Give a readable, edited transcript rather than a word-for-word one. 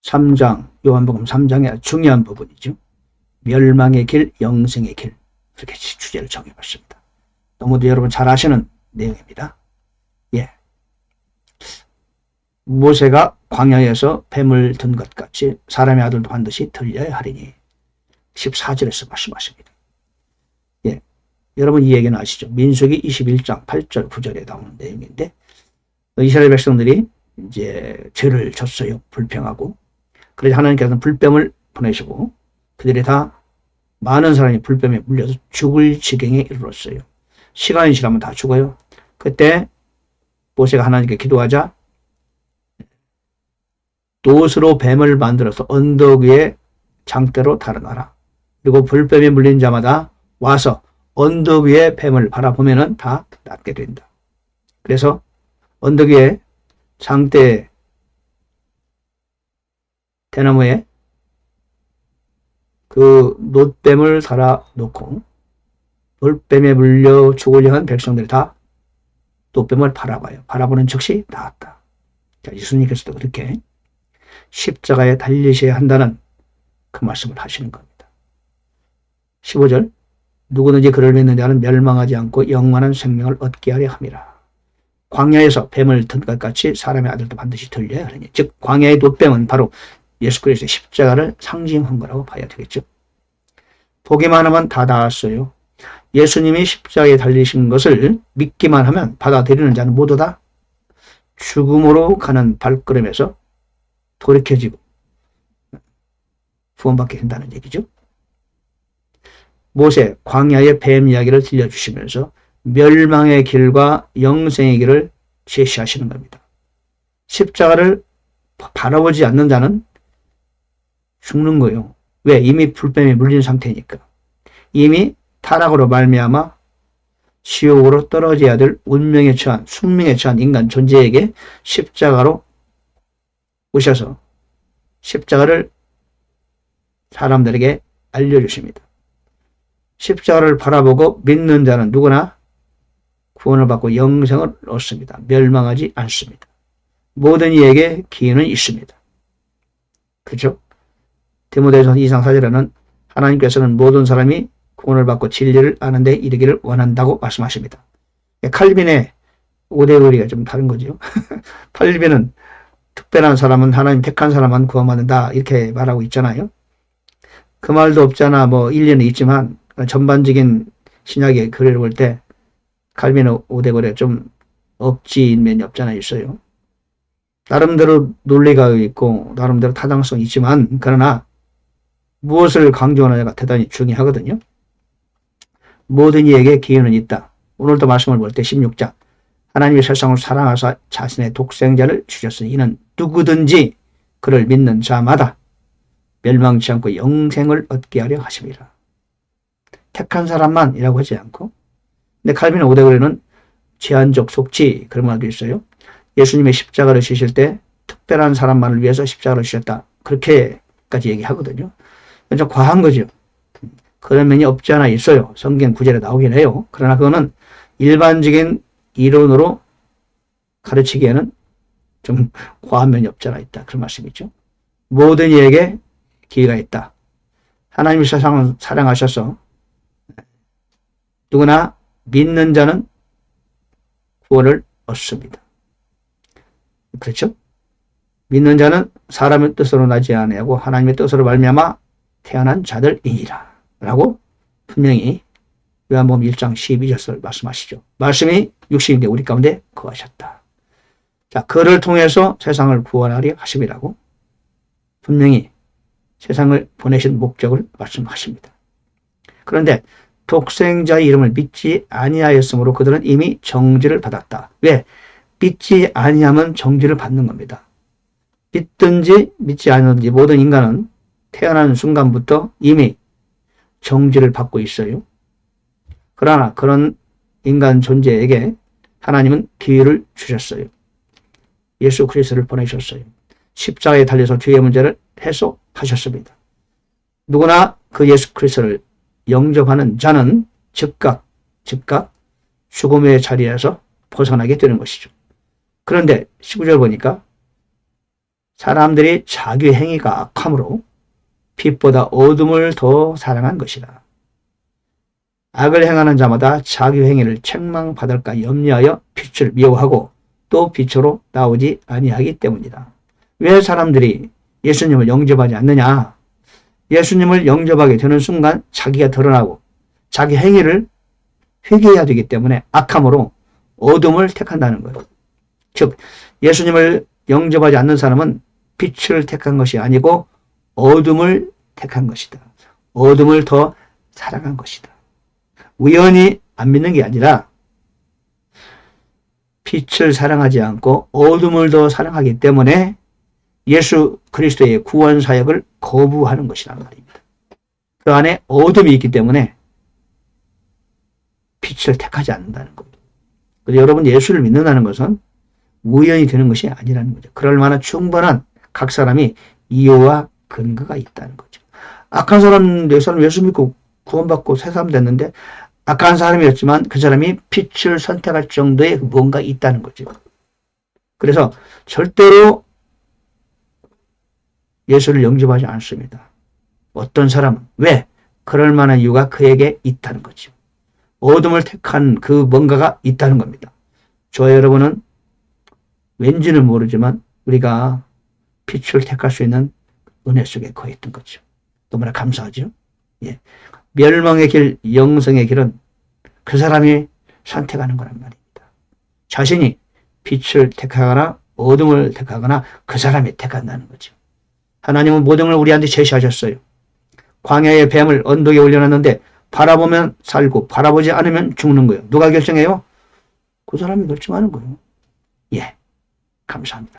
3장, 요한복음 3장의 중요한 부분이죠. 멸망의 길, 영생의 길. 그렇게 주제를 정해봤습니다. 너무도 여러분 잘 아시는 내용입니다. 예. 모세가 광야에서 뱀을 든 것 같이 사람의 아들도 반드시 들려야 하리니 14절에서 말씀하십니다. 예. 여러분 이 얘기는 아시죠? 민수기 21장 8절 9절에 나오는 내용인데 이스라엘 백성들이 이제 죄를 졌어요. 불평하고. 그래서 하나님께서는 불뱀을 보내시고 그들이 다 많은 사람이 불뱀에 물려서 죽을 지경에 이르렀어요. 시간이 지나면 다 죽어요. 그때 모세가 하나님께 기도하자 돛으로 뱀을 만들어서 언덕 위에 장대로 달아놔라. 그리고 불뱀에 물린 자마다 와서 언덕 위에 뱀을 바라보면 다 낫게 된다. 그래서 언덕 위에 장대 대나무에 그 놋뱀을 달아놓고 불뱀에 물려 죽으려 한 백성들이 다 놋뱀을 바라봐요. 바라보는 즉시 나았다. 자, 예수님께서도 그렇게 십자가에 달리셔야 한다는 그 말씀을 하시는 겁니다. 15절 누구든지 그를 믿는 자는 멸망하지 않고 영원한 생명을 얻게 하려 함이라. 광야에서 뱀을 든 것 같이 사람의 아들도 반드시 들려야 하느니 즉 광야의 놋뱀은 바로 예수 그리스도의 십자가를 상징한 거라고 봐야 되겠죠. 보기만 하면 다 나았어요. 예수님이 십자가에 달리신 것을 믿기만 하면 받아들이는 자는 모두 다 죽음으로 가는 발걸음에서 돌이켜지고 구원받게 된다는 얘기죠. 모세 광야의 뱀 이야기를 들려주시면서 멸망의 길과 영생의 길을 제시하시는 겁니다. 십자가를 바라보지 않는 자는 죽는 거예요. 왜? 이미 불뱀에 물린 상태니까. 이미 타락으로 말미암아 지옥으로 떨어져야 될 운명에 처한 숙명에 처한 인간 존재에게 십자가로 오셔서 십자가를 사람들에게 알려주십니다. 십자가를 바라보고 믿는 자는 누구나 구원을 받고 영생을 얻습니다. 멸망하지 않습니다. 모든 이에게 기회는 있습니다. 그렇죠? 디모데전서 2장 4절에는 하나님께서는 모든 사람이 구원을 받고 진리를 아는 데 이르기를 원한다고 말씀하십니다. 칼빈의 5대 의리가 좀 다른 거죠. 칼빈은 특별한 사람은 하나님 택한 사람만 구원받는다 이렇게 말하고 있잖아요. 그 말도 없잖아 뭐 일리는 있지만 전반적인 신약의 글을 볼 때 칼빈의 5대 의리가 좀 억지인 면이 없잖아 있어요. 나름대로 논리가 있고 나름대로 타당성이 있지만 그러나 무엇을 강조하느냐가 대단히 중요하거든요. 모든 이에게 기회는 있다. 오늘도 말씀을 볼 때 16장 하나님이 세상을 사랑하사 자신의 독생자를 주셨으니 이는 누구든지 그를 믿는 자마다 멸망치 않고 영생을 얻게 하려 하심이라. 택한 사람만이라고 하지 않고 근데 칼빈의 5대 의리는 제한적 속지 그런 말도 있어요. 예수님의 십자가를 지실 때 특별한 사람만을 위해서 십자가를 지셨다. 그렇게까지 얘기하거든요. 좀 과한 거죠. 그런 면이 없지 않아 있어요. 성경 구절에 나오긴 해요. 그러나 그거는 일반적인 이론으로 가르치기에는 좀 과한 면이 없지 않아 있다. 그런 말씀이죠. 모든 이에게 기회가 있다. 하나님이 세상을 사랑하셔서 누구나 믿는 자는 구원을 얻습니다. 그렇죠? 믿는 자는 사람의 뜻으로 나지 아니하고 하나님의 뜻으로 말미암아 태어난 자들이니라 라고 분명히 요한복음 1장 12절을 말씀하시죠. 말씀이 육신이 되어 우리 가운데 거하셨다. 자, 그를 통해서 세상을 구원하려 하심이라고 분명히 세상을 보내신 목적을 말씀하십니다. 그런데 독생자의 이름을 믿지 아니하였으므로 그들은 이미 정죄를 받았다. 왜? 믿지 아니하면 정죄를 받는 겁니다. 믿든지 믿지 않든지 모든 인간은 태어나는 순간부터 이미 정죄를 받고 있어요. 그러나 그런 인간 존재에게 하나님은 기회를 주셨어요. 예수 그리스도를 보내셨어요. 십자가에 달려서 죄의 문제를 해소하셨습니다. 누구나 그 예수 그리스도를 영접하는 자는 즉각 죽음의 자리에서 벗어나게 되는 것이죠. 그런데 19절 보니까 사람들이 자기 행위가 악함으로 빛보다 어둠을 더 사랑한 것이다. 악을 행하는 자마다 자기 행위를 책망받을까 염려하여 빛을 미워하고 또 빛으로 나오지 아니하기 때문이다. 왜 사람들이 예수님을 영접하지 않느냐? 예수님을 영접하게 되는 순간 자기가 드러나고 자기 행위를 회개해야 되기 때문에 악함으로 어둠을 택한다는 거예요. 즉 예수님을 영접하지 않는 사람은 빛을 택한 것이 아니고 어둠을 택한 것이다. 어둠을 더 사랑한 것이다. 우연히 안 믿는 게 아니라 빛을 사랑하지 않고 어둠을 더 사랑하기 때문에 예수 그리스도의 구원 사역을 거부하는 것이란 말입니다. 그 안에 어둠이 있기 때문에 빛을 택하지 않는다는 겁니다. 그래서 여러분 예수를 믿는다는 것은 우연히 되는 것이 아니라는 거죠. 그럴 만한 충분한 각 사람이 이유와 근거가 있다는 거죠. 악한 사람, 내 사람 예수 믿고 구원받고 새 사람 됐는데 악한 사람이었지만 그 사람이 빛을 선택할 정도의 뭔가 있다는 거죠. 그래서 절대로 예수를 영접하지 않습니다. 어떤 사람은 왜? 그럴 만한 이유가 그에게 있다는 거죠. 어둠을 택한 그 뭔가가 있다는 겁니다. 저와 여러분은 왠지는 모르지만 우리가 빛을 택할 수 있는 은혜 속에 거했던 거죠. 너무나 감사하죠. 예. 멸망의 길, 영생의 길은 그 사람이 선택하는 거란 말입니다. 자신이 빛을 택하거나 어둠을 택하거나 그 사람이 택한다는 거죠. 하나님은 모든 걸 우리한테 제시하셨어요. 광야의 뱀을 언덕에 올려놨는데 바라보면 살고 바라보지 않으면 죽는 거예요. 누가 결정해요? 그 사람이 결정하는 거예요. 예, 감사합니다.